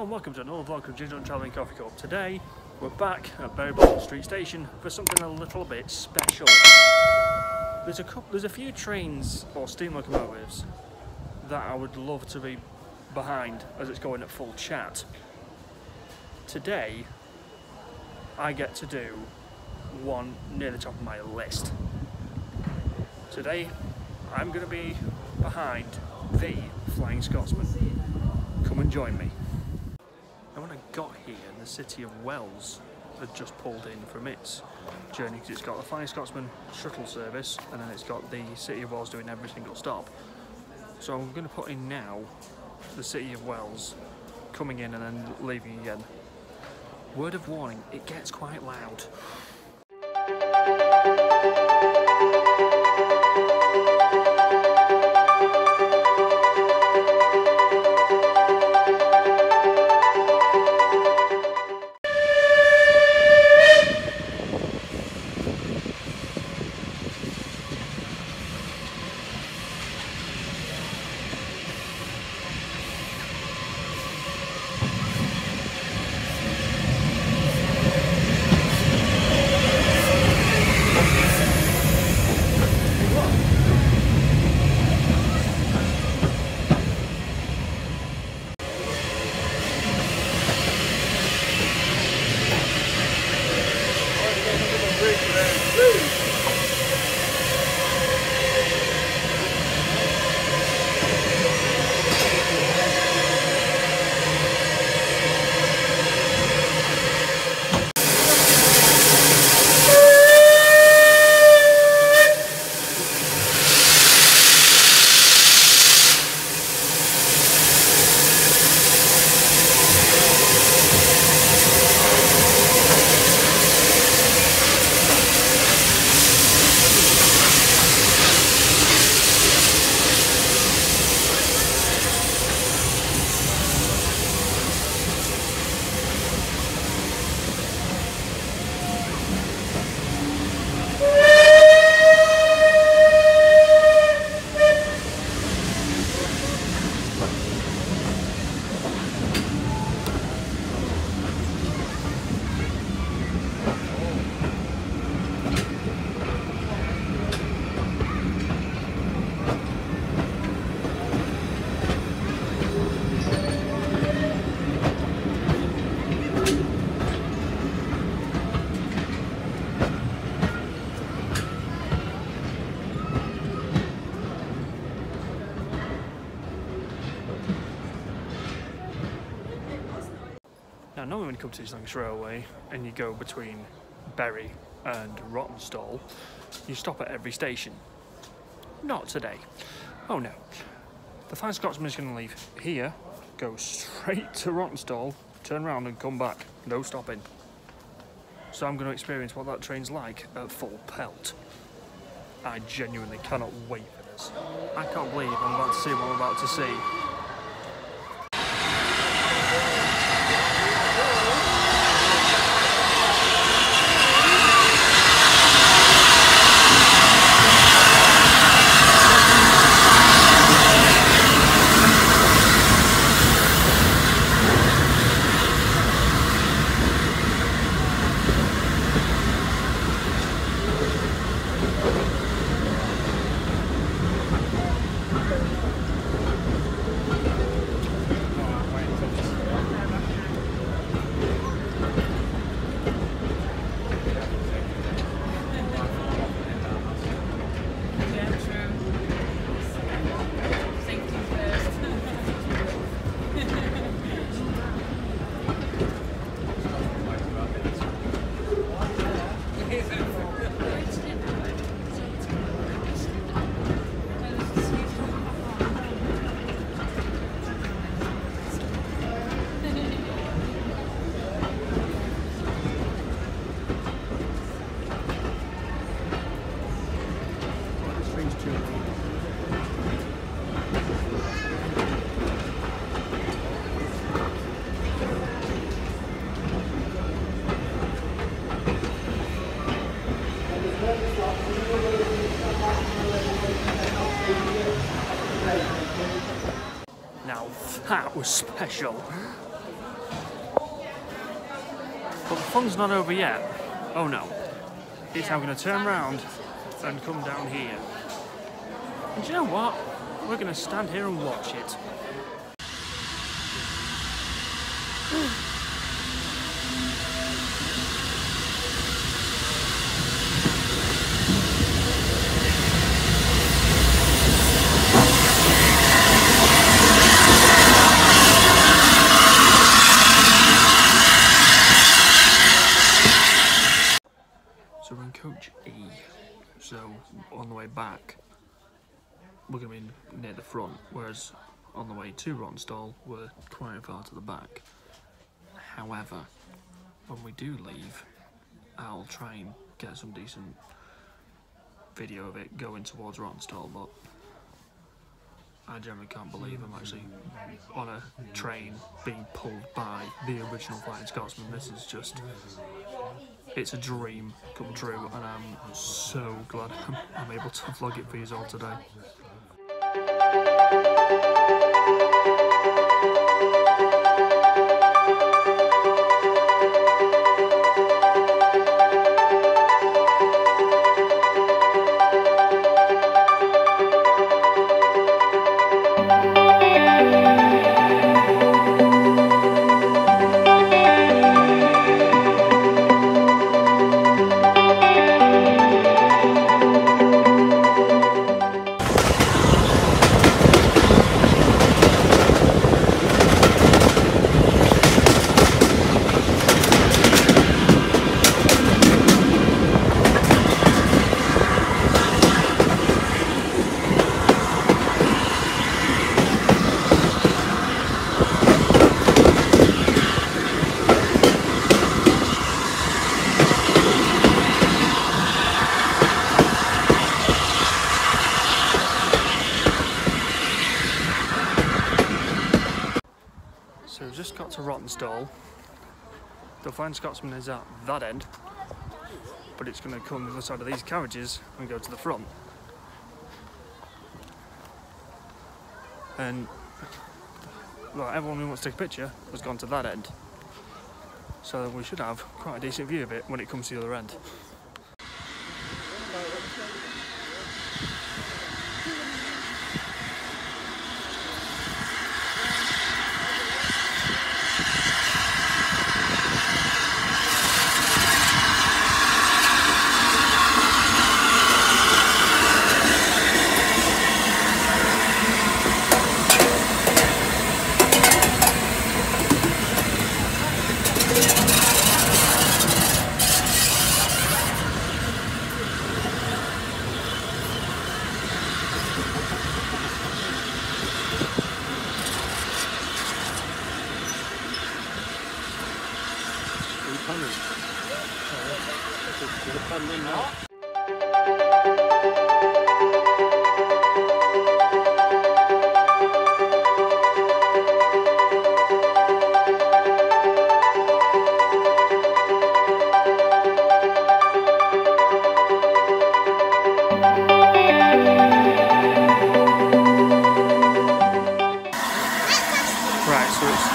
and welcome to another vlog of Ginger and Travelling Coffee Cup. Today we're back at Bury Bolton Street Station for something a little bit special. There's a few trains or steam locomotives that I would love to be behind as it's going at full chat. Today I get to do one near the top of my list. Today I'm going to be behind the Flying Scotsman. Come and join me. And when I got here, the city of Wells had just pulled in from its journey because it's got the Flying Scotsman shuttle service and then it's got the city of Wells doing every single stop. So I'm going to put in now the city of Wells coming in and then leaving again. Word of warning, it gets quite loud. Now, normally when you come to East Lancashire Railway and you go between Bury and Rawtenstall, you stop at every station. Not today. Oh no. The Flying Scotsman is going to leave here, go straight to Rawtenstall, turn around and come back. No stopping. So I'm going to experience what that train's like at full pelt. I genuinely cannot wait for this. I can't believe I'm about to see what I'm about to see. Now that was special. fun's not over yet. Oh no. It's now going to turn around and come down here. And do you know what? We're going to stand here and watch it. So we're in coach E, so on the way back we're going to be near the front, whereas on the way to Ronstall we're quite far to the back. However, when we do leave, I'll try and get some decent video of it going towards Ronstall, but I generally can't believe I'm actually on a train being pulled by the original Flying Scotsman. This is just... it's a dream come true, and I'm so glad I'm able to vlog it for you all today. So we've just got to Ronstall. The Flying Scotsman is at that end, but it's going to come to the side of these carriages and go to the front. And well, everyone who wants to take a picture has gone to that end. So we should have quite a decent view of it when it comes to the other end.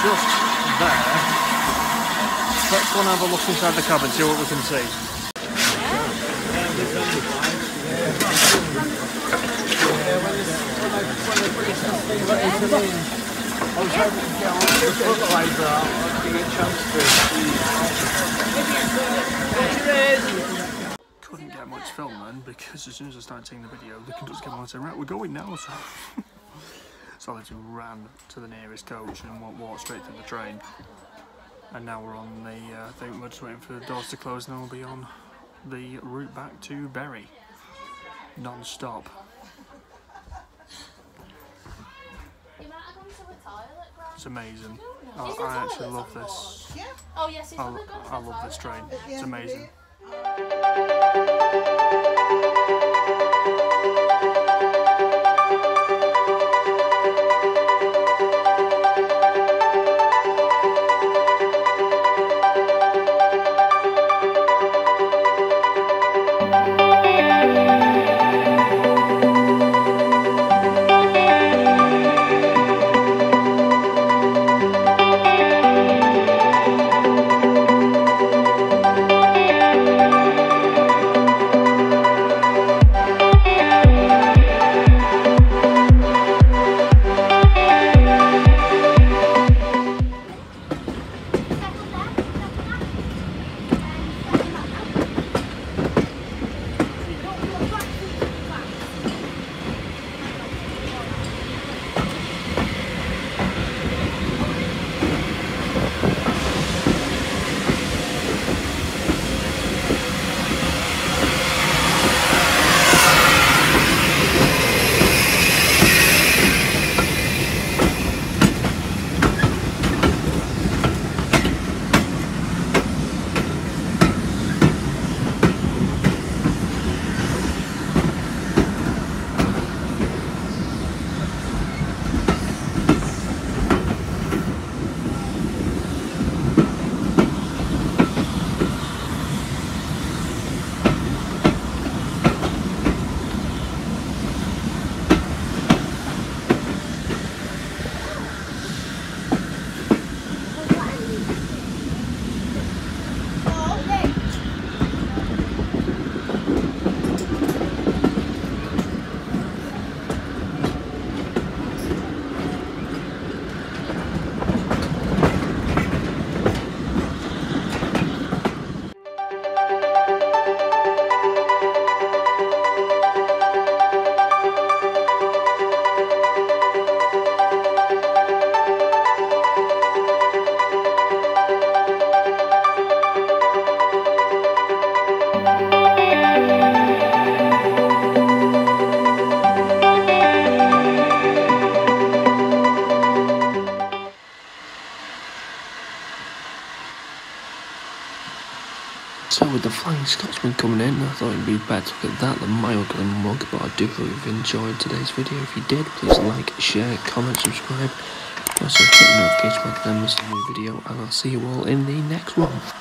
Just there. Let's go and have a look inside the cabin, see what we can see. Couldn't get much film then, because as soon as I started taking the video, the conductor came on and said, right, we're going now, so... So I just ran to the nearest coach and walked straight to the train. And now we're on the, I think we're just waiting for the doors to close and then we'll be on the route back to Bury. Non-stop. It's amazing. I actually love this. I love this train. It's amazing. So with the Flying Scotsman coming in, I thought it'd be better to look at that than my ugly mug, but I do hope you've enjoyed today's video. If you did, please like, share, comment, subscribe. Also hit the notification bell to never miss a new video, and I'll see you all in the next one.